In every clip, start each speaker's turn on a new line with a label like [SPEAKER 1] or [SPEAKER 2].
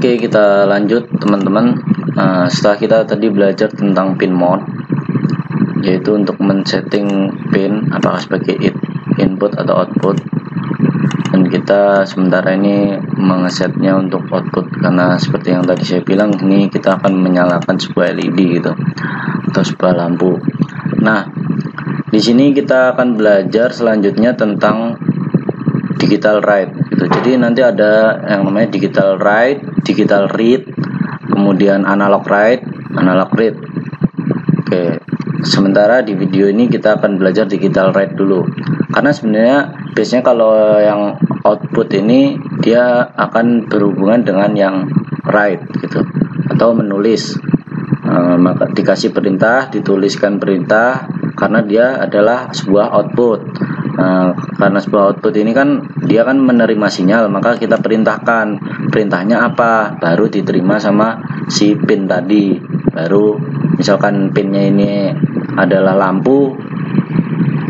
[SPEAKER 1] Oke, kita lanjut teman-teman. Setelah kita tadi belajar tentang pin mode, yaitu untuk men-setting pin apakah sebagai input atau output, dan kita sementara ini mengesetnya untuk output karena seperti yang tadi saya bilang, ini kita akan menyalakan sebuah LED gitu atau sebuah lampu. Nah, di sini kita akan belajar selanjutnya tentang digital write gitu. Jadi nanti ada yang namanya digital write, digital read, kemudian analog write, analog read. Oke, sementara di video ini kita akan belajar digital write dulu, karena sebenarnya biasanya kalau yang output ini dia akan berhubungan dengan yang write gitu, atau menulis. Maka dikasih perintah, dituliskan perintah, karena dia adalah sebuah output. Karena sebuah output ini kan dia kan menerima sinyal, maka kita perintahkan perintahnya apa, baru diterima sama si pin tadi. Baru misalkan pinnya ini adalah lampu,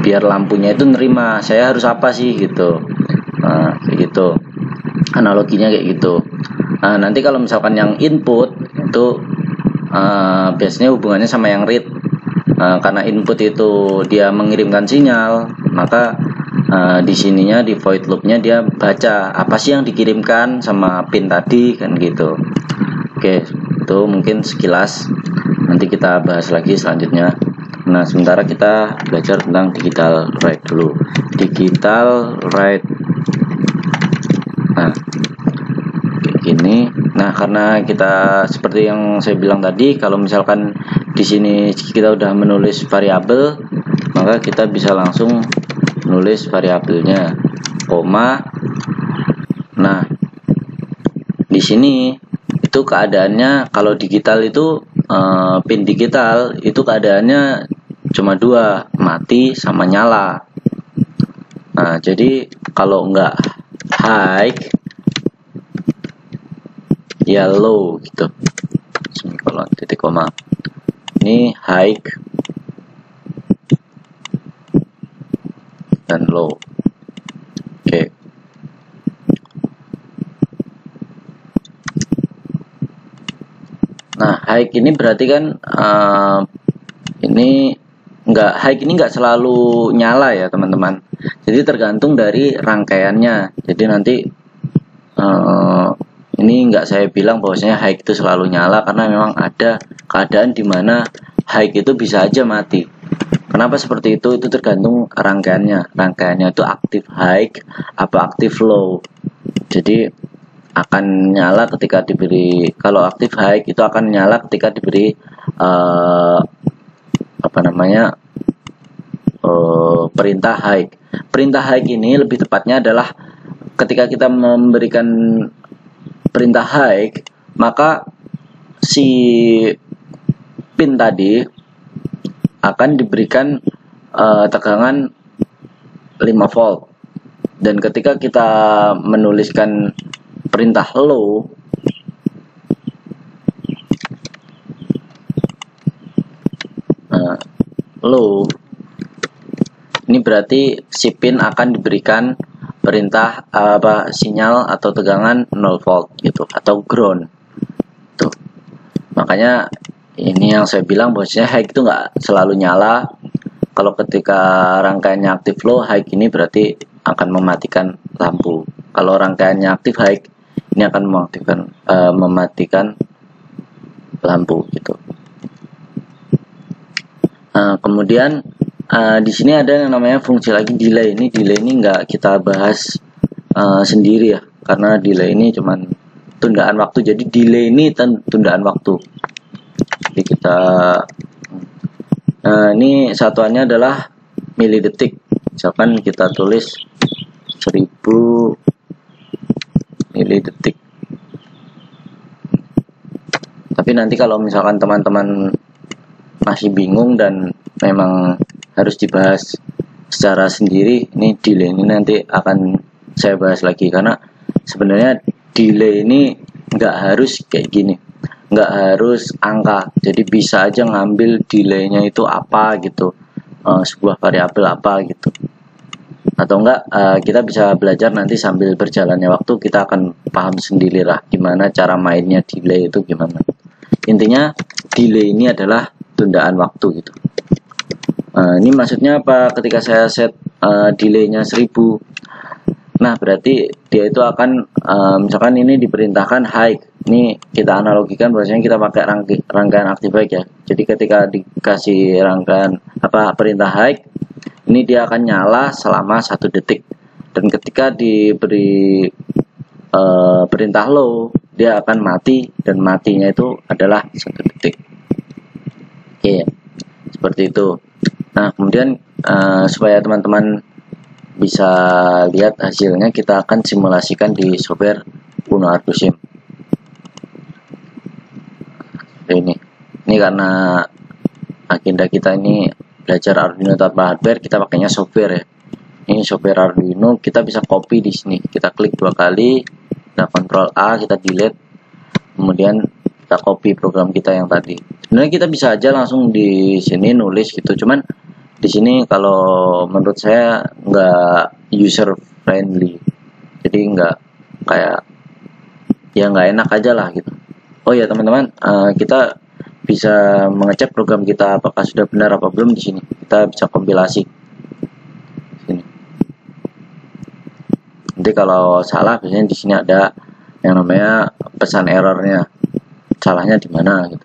[SPEAKER 1] biar lampunya itu nerima saya harus apa sih gitu. Kayak gitu analoginya, kayak gitu. Nanti kalau misalkan yang input itu biasanya hubungannya sama yang read. Karena input itu dia mengirimkan sinyal, maka di sininya, di void loopnya, dia baca apa sih yang dikirimkan sama pin tadi kan gitu. Oke, itu mungkin sekilas, nanti kita bahas lagi selanjutnya. Nah, sementara kita belajar tentang digital write dulu. Digital write, nah kayak gini. Nah, karena kita seperti yang saya bilang tadi, kalau misalkan di sini kita udah menulis variabel, maka kita bisa langsung menulis variabelnya, koma. Nah, di sini itu keadaannya kalau digital itu pin digital itu keadaannya cuma dua, mati sama nyala. Nah, jadi kalau enggak high ya low gitu, semikolon titik koma. Ini high dan low. Oke. Nah, high ini berarti kan ini nggak selalu nyala ya teman-teman. Jadi tergantung dari rangkaiannya. Jadi nanti ini nggak saya bilang bahwasanya high itu selalu nyala, karena memang ada keadaan di mana high itu bisa aja mati. Kenapa seperti itu? Itu tergantung rangkaiannya. Rangkaiannya itu aktif high apa aktif low. Jadi akan nyala ketika diberi, kalau aktif high itu akan nyala ketika diberi perintah high. Perintah high ini lebih tepatnya adalah ketika kita memberikan perintah high, maka si pin tadi akan diberikan tegangan 5 volt, dan ketika kita menuliskan perintah low, low ini berarti si pin akan diberikan perintah sinyal atau tegangan 0 volt gitu, atau ground tuh. Makanya ini yang saya bilang bahwasanya high itu nggak selalu nyala. Kalau ketika rangkaiannya aktif low, high ini berarti akan mematikan lampu. Kalau rangkaiannya aktif high, ini akan mematikan lampu gitu. Kemudian di sini ada yang namanya fungsi lagi delay. Delay ini nggak kita bahas sendiri ya, karena delay ini cuman tundaan waktu. Jadi delay ini tundaan waktu. Jadi kita ini satuannya adalah milidetik. Misalkan kita tulis 1000 milidetik. Tapi nanti kalau misalkan teman-teman masih bingung dan memang harus dibahas secara sendiri, ini delay ini nanti akan saya bahas lagi, karena sebenarnya delay ini nggak harus kayak gini, nggak harus angka. Jadi bisa aja ngambil delaynya itu apa gitu, sebuah variabel apa gitu. atau enggak kita bisa belajar nanti sambil berjalannya waktu, kita akan paham sendiri lah gimana cara mainnya delay itu gimana. Intinya delay ini adalah tundaan waktu gitu. Ini maksudnya apa? Ketika saya set delaynya 1000, nah berarti dia itu akan misalkan ini diperintahkan high. Ini kita analogikan bahwasanya kita pakai rangkaian active high ya. Jadi ketika dikasih rangkaian perintah high, ini dia akan nyala selama 1 detik, dan ketika diberi perintah low, dia akan mati, dan matinya itu adalah 1 detik. Oke, seperti itu. Nah kemudian supaya teman-teman bisa lihat hasilnya, kita akan simulasikan di software Uno Arduino Sim. Ini karena agenda kita ini belajar Arduino tanpa hardware, kita pakainya software ya. Ini software Arduino, kita bisa copy di sini. Kita klik 2 kali, kita Ctrl A, kita delete, kemudian kita copy program kita yang tadi. Sebenarnya kita bisa aja langsung di sini nulis gitu, cuman di sini kalau menurut saya nggak user friendly, jadi nggak kayak ya nggak enak aja lah gitu. Oh ya teman-teman, kita bisa mengecek program kita apakah sudah benar apa belum di sini. Kita bisa kompilasi sini. Nanti kalau salah biasanya di sini ada yang namanya pesan errornya, salahnya di mana gitu.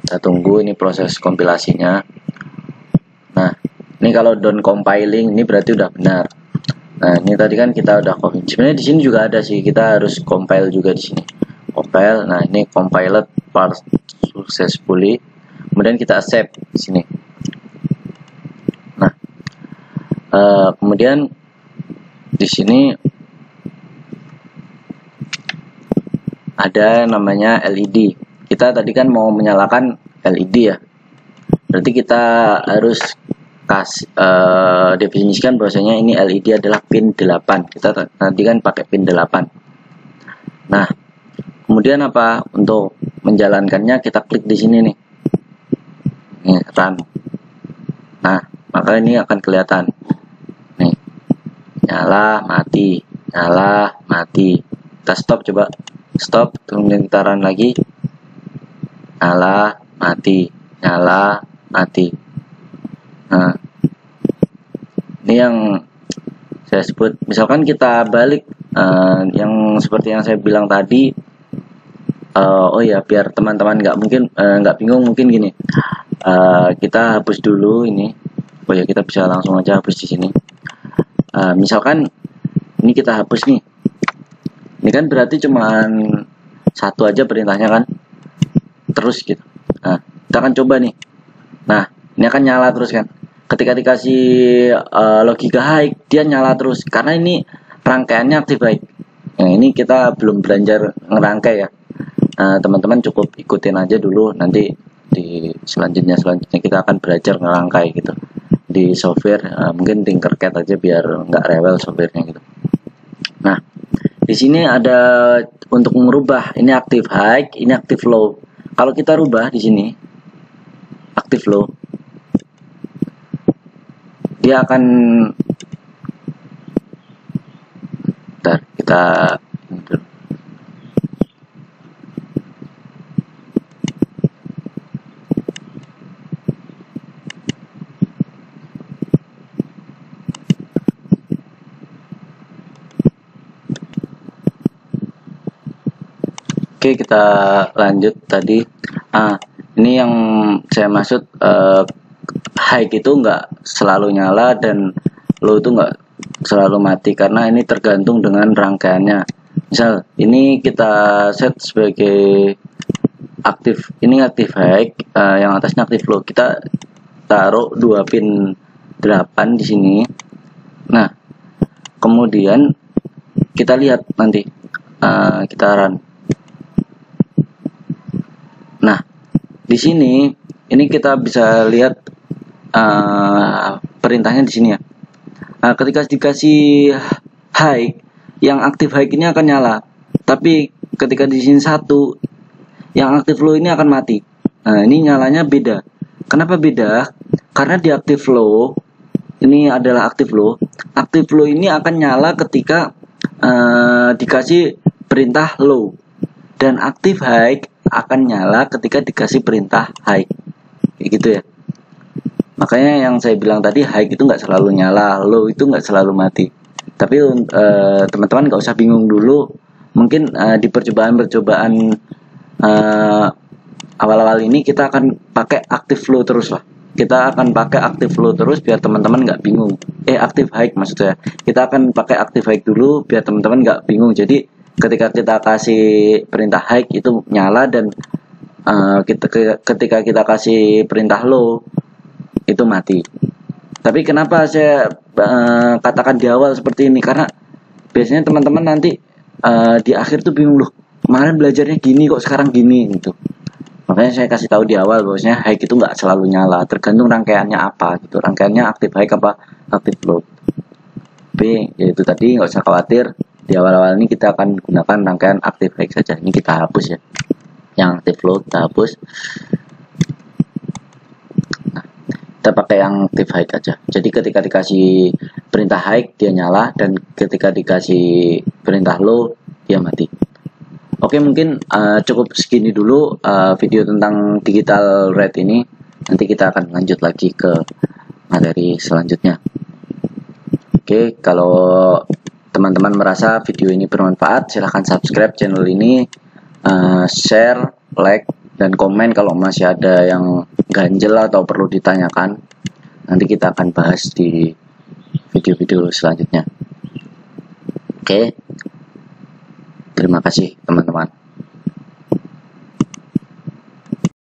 [SPEAKER 1] Kita tunggu ini proses kompilasinya. Nah ini kalau down compiling ini berarti udah benar. Nah ini tadi kan kita udah compile. Sebenarnya di sini juga ada sih, kita harus compile juga di sini. Compile. Nah ini compiled part successfully. Kemudian kita accept di sini. Nah kemudian di sini ada namanya LED. Kita tadi kan mau menyalakan LED ya. Berarti kita harus definisikan bahwasanya ini LED adalah pin 8. Kita nanti kan pakai pin 8. Nah kemudian apa, untuk menjalankannya kita klik di sini nih, run. Nah maka ini akan kelihatan nih, nyala mati, nyala mati. Kita stop, coba stop, kemudian kita run lagi, nyala mati, nyala mati. Nah ini yang saya sebut, misalkan kita balik yang seperti yang saya bilang tadi. Oh ya, biar teman-teman nggak bingung, mungkin gini, kita hapus dulu ini. Oh ya, kita bisa langsung aja hapus di sini. Misalkan ini kita hapus nih, ini kan berarti cuman 1 aja perintahnya kan, terus gitu. Nah kita akan coba nih. Nah ini akan nyala terus kan, ketika dikasih logika high dia nyala terus karena ini rangkaiannya aktif high. Nah ini kita belum belajar ngerangkai ya. Teman-teman cukup ikutin aja dulu, nanti di selanjutnya kita akan belajar ngerangkai gitu di software. Mungkin Tinkercad aja biar nggak rewel softwarenya gitu. Nah di sini ada untuk merubah, ini active high, ini active low. Kalau kita rubah di sini active low, dia akan, bentar, kita Oke, kita lanjut tadi. Ini yang saya maksud, high itu nggak selalu nyala dan low itu nggak selalu mati, karena ini tergantung dengan rangkaiannya. Misal ini kita set sebagai aktif, ini aktif high, yang atasnya aktif low. Kita taruh 2 pin 8 di sini. Nah kemudian kita lihat nanti, kita run. Nah di sini ini kita bisa lihat perintahnya di sini ya. Ketika dikasih high, yang aktif high ini akan nyala, tapi ketika di sini 1, yang aktif low ini akan mati. Nah ini nyalanya beda. Kenapa beda? Karena di aktif low ini adalah active low. Active low ini akan nyala ketika dikasih perintah low, dan active high akan nyala ketika dikasih perintah high, kayak gitu ya. Makanya yang saya bilang tadi, high itu nggak selalu nyala, low itu nggak selalu mati. Tapi teman-teman nggak usah bingung dulu. Mungkin di percobaan-percobaan awal-awal ini kita akan pakai active flow terus lah. Kita akan pakai active flow terus biar teman-teman nggak bingung. Active high maksudnya. Kita akan pakai active high dulu biar teman-teman nggak bingung. Jadi ketika kita kasih perintah high itu nyala, dan ketika kita kasih perintah low itu mati. Tapi kenapa saya katakan di awal seperti ini? Karena biasanya teman-teman nanti di akhir tuh bingung, loh kemarin belajarnya gini kok sekarang gini gitu. Makanya saya kasih tahu di awal bahwasanya high itu nggak selalu nyala, tergantung rangkaiannya apa gitu. Rangkaiannya active high apa active low. Tapi ya itu tadi, nggak usah khawatir. Di awal-awal ini kita akan gunakan rangkaian active high saja. Ini kita hapus ya. Yang active low kita hapus. Nah, kita pakai yang active high aja. Jadi ketika dikasih perintah high dia nyala, dan ketika dikasih perintah low dia mati. Oke, mungkin cukup segini dulu video tentang digital red ini. Nanti kita akan lanjut lagi ke materi selanjutnya. Oke, kalau teman-teman merasa video ini bermanfaat, silahkan subscribe channel ini, share, like, dan komen kalau masih ada yang ganjel atau perlu ditanyakan. Nanti kita akan bahas di video-video selanjutnya. Oke. Terima kasih teman-teman.